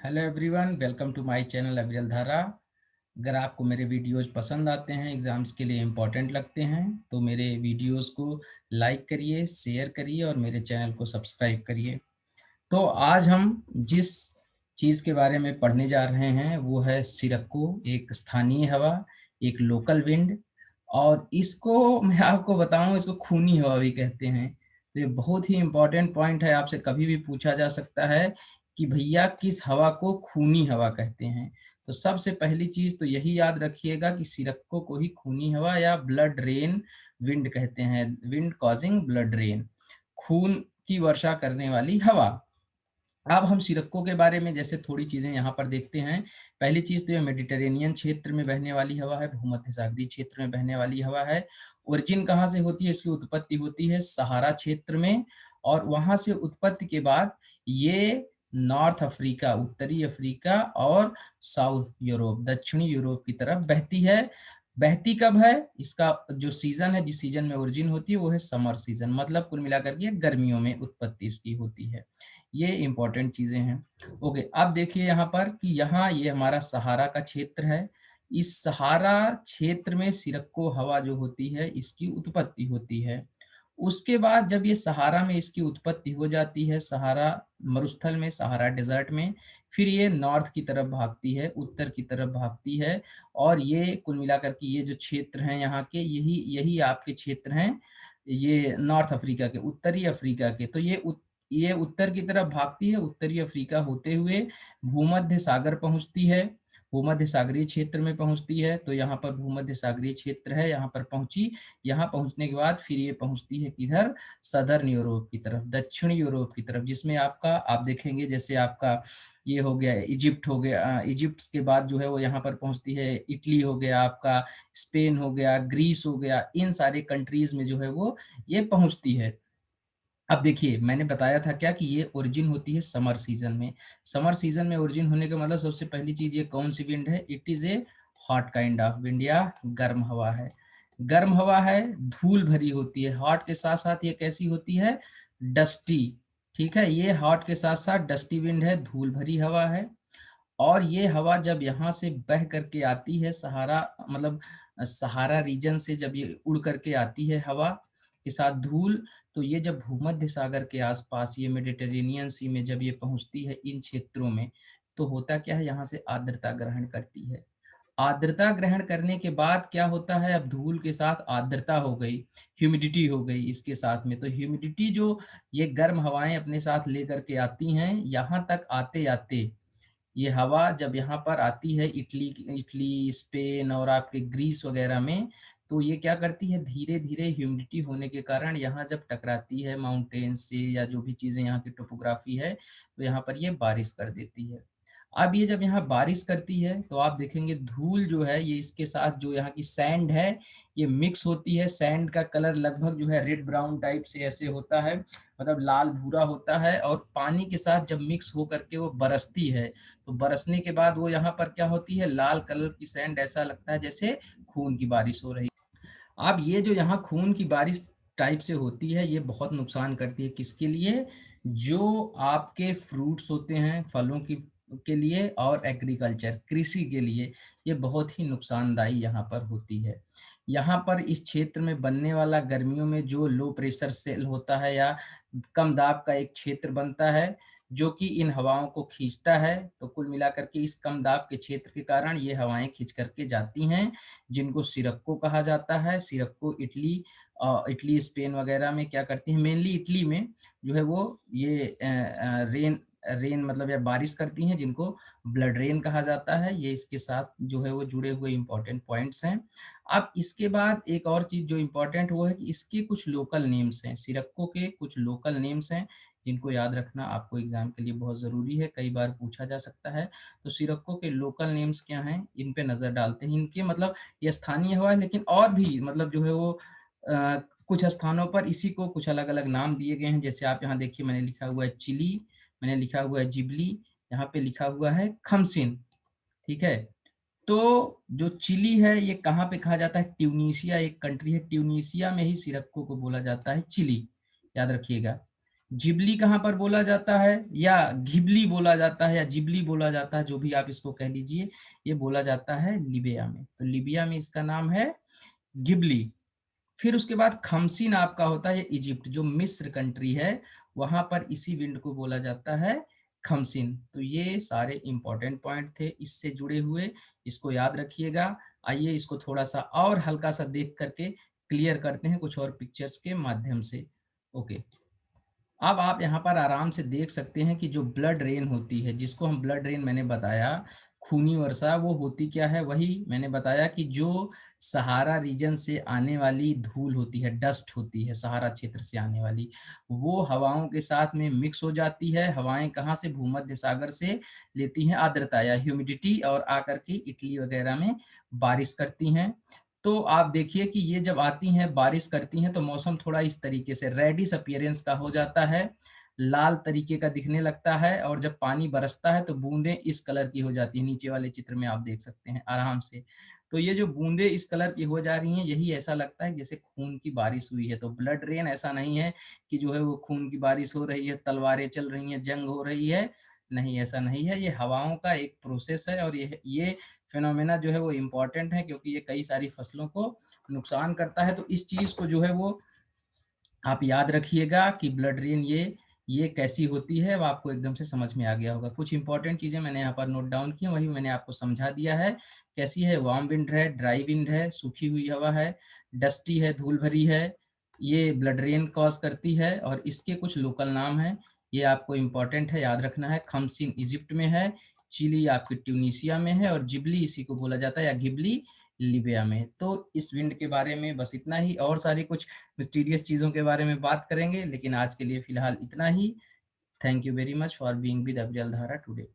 Hello everyone, welcome to my channel Aviral Dhara. अगर आपको मेरे वीडियोस पसंद आते हैं, एग्जाम्स के लिए इम्पोर्टेंट लगते हैं, तो मेरे वीडियोस को लाइक करिए, शेयर करिए और मेरे चैनल को सब्सक्राइब करिए। तो आज हम जिस चीज़ के बारे में पढ़ने जा रहे हैं वो है सिरक्को, एक स्थानीय हवा, एक लोकल विंड। और इसको मैं आपको बताऊं, इसको खूनी हवा भी कहते हैं। तो ये बहुत ही इम्पोर्टेंट पॉइंट है, आपसे कभी भी पूछा जा सकता है कि भैया किस हवा को खूनी हवा कहते हैं। तो सबसे पहली चीज तो यही याद रखिएगा कि सिरक्को को ही खूनी हवा या ब्लड रेन विंड कहते हैं। विंड कॉजिंग ब्लड रेन, खून की वर्षा करने वाली हवा। अब हम सिरक्को के बारे में जैसे थोड़ी चीजें यहाँ पर देखते हैं। पहली चीज तो ये मेडिटेरेनियन क्षेत्र में बहने वाली हवा है, भूमध्य सागरीय क्षेत्र में बहने वाली हवा है। ओरिजिन कहाँ से होती है, इसकी उत्पत्ति होती है सहारा क्षेत्र में, और वहां से उत्पत्ति के बाद ये नॉर्थ अफ्रीका, उत्तरी अफ्रीका और साउथ यूरोप, दक्षिणी यूरोप की तरफ बहती है। बहती कब है, इसका जो सीजन है, जिस सीजन में ओरिजिन होती है वो है समर सीजन, मतलब कुल मिलाकर के गर्मियों में उत्पत्ति इसकी होती है। ये इंपॉर्टेंट चीजें हैं। ओके, अब देखिए यहाँ पर कि यहाँ ये हमारा सहारा का क्षेत्र है। इस सहारा क्षेत्र में सिरक्को हवा जो होती है इसकी उत्पत्ति होती है। उसके बाद जब ये सहारा में इसकी उत्पत्ति हो जाती है, सहारा मरुस्थल में, सहारा डेजर्ट में, फिर ये नॉर्थ की तरफ भागती है, उत्तर की तरफ भागती है। और ये कुल मिलाकर के ये जो क्षेत्र हैं यहाँ के, यही यही आपके क्षेत्र हैं, ये नॉर्थ अफ्रीका के, उत्तरी अफ्रीका के। तो ये उत्तर की तरफ भागती है, उत्तरी अफ्रीका होते हुए भूमध्य सागर पहुंचती है, भूमध्य सागरीय क्षेत्र में पहुंचती है। तो यहाँ पर भूमध्य सागरीय क्षेत्र है, यहाँ पर पहुंची। यहाँ पहुंचने के बाद फिर ये पहुंचती है किधर, सदर्न यूरोप की तरफ, दक्षिण यूरोप की तरफ, जिसमें आपका आप देखेंगे जैसे आपका ये हो गया इजिप्ट, हो गया इजिप्ट के बाद जो है वो यहाँ पर पहुंचती है, इटली हो गया आपका, स्पेन हो गया, ग्रीस हो गया, इन सारे कंट्रीज में जो है वो ये पहुंचती है। अब देखिए मैंने बताया था क्या कि ये ओरिजिन होती है समर सीजन में। समर सीजन में ओरिजिन होने का मतलब सबसे पहली चीज, ये कौन सी विंड है, it is a hot kind of wind या गर्म हवा है। गर्म हवा है, धूल भरी होती है, हॉट के साथ साथ ये कैसी होती है, डस्टी। ठीक है, ये हॉट के साथ साथ डस्टी विंड है, धूल भरी हवा है। और ये हवा जब यहाँ से बह करके आती है सहारा, मतलब सहारा रीजन से जब ये उड़ करके आती है हवा के साथ धूल, तो ये जब भूमध्य सागर के आसपास, ये मेडिटेरेनियन सी में जब ये पहुंचती है इन क्षेत्रों में, तो होता क्या है, यहाँ से आर्द्रता ग्रहण करती है। आर्द्रता ग्रहण करने के बाद क्या होता है, अब धूल के साथ आर्द्रता हो गई, ह्यूमिडिटी हो गई इसके साथ में। तो ह्यूमिडिटी जो ये गर्म हवाएं अपने साथ लेकर के आती हैं, यहाँ तक आते आते ये हवा जब यहाँ पर आती है इटली, स्पेन और आपके ग्रीस वगैरह में, तो ये क्या करती है, धीरे धीरे ह्यूमिडिटी होने के कारण यहाँ जब टकराती है माउंटेन से या जो भी चीजें यहाँ की टोपोग्राफी है, तो यहाँ पर ये बारिश कर देती है। अब ये जब यहाँ बारिश करती है तो आप देखेंगे धूल जो है ये इसके साथ जो यहाँ की सैंड है ये मिक्स होती है। सैंड का कलर लगभग जो है रेड ब्राउन टाइप से ऐसे होता है, मतलब लाल भूरा होता है, और पानी के साथ जब मिक्स हो करके वो बरसती है, तो बरसने के बाद वो यहाँ पर क्या होती है, लाल कलर की सैंड, ऐसा लगता है जैसे खून की बारिश हो रही। अब ये जो यहाँ खून की बारिश टाइप से होती है, ये बहुत नुकसान करती है, किसके लिए, जो आपके फ्रूट्स होते हैं, फलों की के लिए, और एग्रीकल्चर, कृषि के लिए ये बहुत ही नुकसानदायी यहाँ पर होती है। यहाँ पर इस क्षेत्र में बनने वाला गर्मियों में जो लो प्रेशर सेल होता है या कम दाब का एक क्षेत्र बनता है जो कि इन हवाओं को खींचता है, तो कुल मिलाकर के इस कम दाब के क्षेत्र के कारण ये हवाएं खींच करके जाती हैं, जिनको सिरक्को कहा जाता है। सिरक्को इटली, इटली स्पेन वगैरह में क्या करती हैं, मेनली इटली में जो है वो ये रेन रेन मतलब या बारिश करती हैं, जिनको ब्लड रेन कहा जाता है। ये इसके साथ जो है वो जुड़े हुए इंपॉर्टेंट पॉइंट्स हैं। अब इसके बाद एक और चीज जो इम्पोर्टेंट वो है कि इसके कुछ लोकल नेम्स हैं, सिरक्को के कुछ लोकल नेम्स हैं जिनको याद रखना आपको एग्जाम के लिए बहुत जरूरी है, कई बार पूछा जा सकता है। तो सिरक्को के लोकल नेम्स क्या हैं, इन पे नजर डालते हैं। इनके मतलब ये स्थानीय हवा है, लेकिन और भी मतलब जो है वो कुछ स्थानों पर इसी को कुछ अलग अलग नाम दिए गए हैं। जैसे आप यहाँ देखिए, मैंने लिखा हुआ है चिली, मैंने लिखा हुआ है जिबली, यहाँ पे लिखा हुआ है खमसिन। ठीक है, तो जो चिली है ये कहाँ पे कहा जाता है, ट्यूनीशिया एक कंट्री है, ट्यूनीशिया में ही सिरक्को को बोला जाता है चिली, याद रखिएगा। जिबली कहाँ पर बोला जाता है, या घिबली बोला जाता है, या जिबली बोला जाता है, जो भी आप इसको कह लीजिए, ये बोला जाता है लीबिया में। तो लीबिया में इसका नाम है गिबली। फिर उसके बाद खमसीन आपका होता है इजिप्ट, जो मिस्र कंट्री है, वहां पर इसी विंड को बोला जाता है खमसीन। तो ये सारे इंपॉर्टेंट पॉइंट थे इससे जुड़े हुए, इसको याद रखिएगा। आइए इसको थोड़ा सा और हल्का सा देख करके क्लियर करते हैं कुछ और पिक्चर्स के माध्यम से। ओके, अब आप यहाँ पर आराम से देख सकते हैं कि जो ब्लड रेन होती है, जिसको हम ब्लड रेन मैंने बताया, खूनी वर्षा, वो होती क्या है, वही मैंने बताया कि जो सहारा रीजन से आने वाली धूल होती है, डस्ट होती है, सहारा क्षेत्र से आने वाली, वो हवाओं के साथ में मिक्स हो जाती है। हवाएं कहाँ से, भूमध्य सागर से लेती हैं आर्द्रता या ह्यूमिडिटी, और आकर के इटली वगैरह में बारिश करती हैं। तो आप देखिए कि ये जब आती हैं, बारिश करती हैं, तो मौसम थोड़ा इस तरीके से रेडिश अपीयरेंस का हो जाता है, लाल तरीके का दिखने लगता है, और जब पानी बरसता है तो बूंदें इस कलर की हो जाती है। नीचे वाले चित्र में आप देख सकते हैं आराम से। तो ये जो बूंदें इस कलर की हो जा रही हैं, यही ऐसा लगता है जैसे खून की बारिश हुई है। तो ब्लड रेन ऐसा नहीं है कि जो है वो खून की बारिश हो रही है, तलवारें चल रही हैं, जंग हो रही है, नहीं, ऐसा नहीं है। ये हवाओं का एक प्रोसेस है, और ये फिनोमेना जो है वो इम्पोर्टेंट है, क्योंकि ये कई सारी फसलों को नुकसान करता है। तो इस चीज को जो है वो आप याद रखिएगा कि ब्लड रेन ये कैसी होती है, वो आपको एकदम से समझ में आ गया होगा। कुछ इंपॉर्टेंट चीजें मैंने यहाँ पर नोट डाउन की, वही मैंने आपको समझा दिया है। कैसी है, वार्म विंड है, ड्राई विंड है, सूखी हुई हवा है, डस्टी है, धूल भरी है, ये ब्लड रेन कॉज करती है। और इसके कुछ लोकल नाम है, ये आपको इम्पोर्टेंट है, याद रखना है। खमसिन इजिप्ट में है, चिली आपकी ट्यूनिसिया में है, और जिबली इसी को बोला जाता है, या घिबली लीबिया में। तो इस विंड के बारे में बस इतना ही, और सारी कुछ मिस्टीरियस चीज़ों के बारे में बात करेंगे, लेकिन आज के लिए फिलहाल इतना ही। Thank you very much for being with Aviral Dhara today.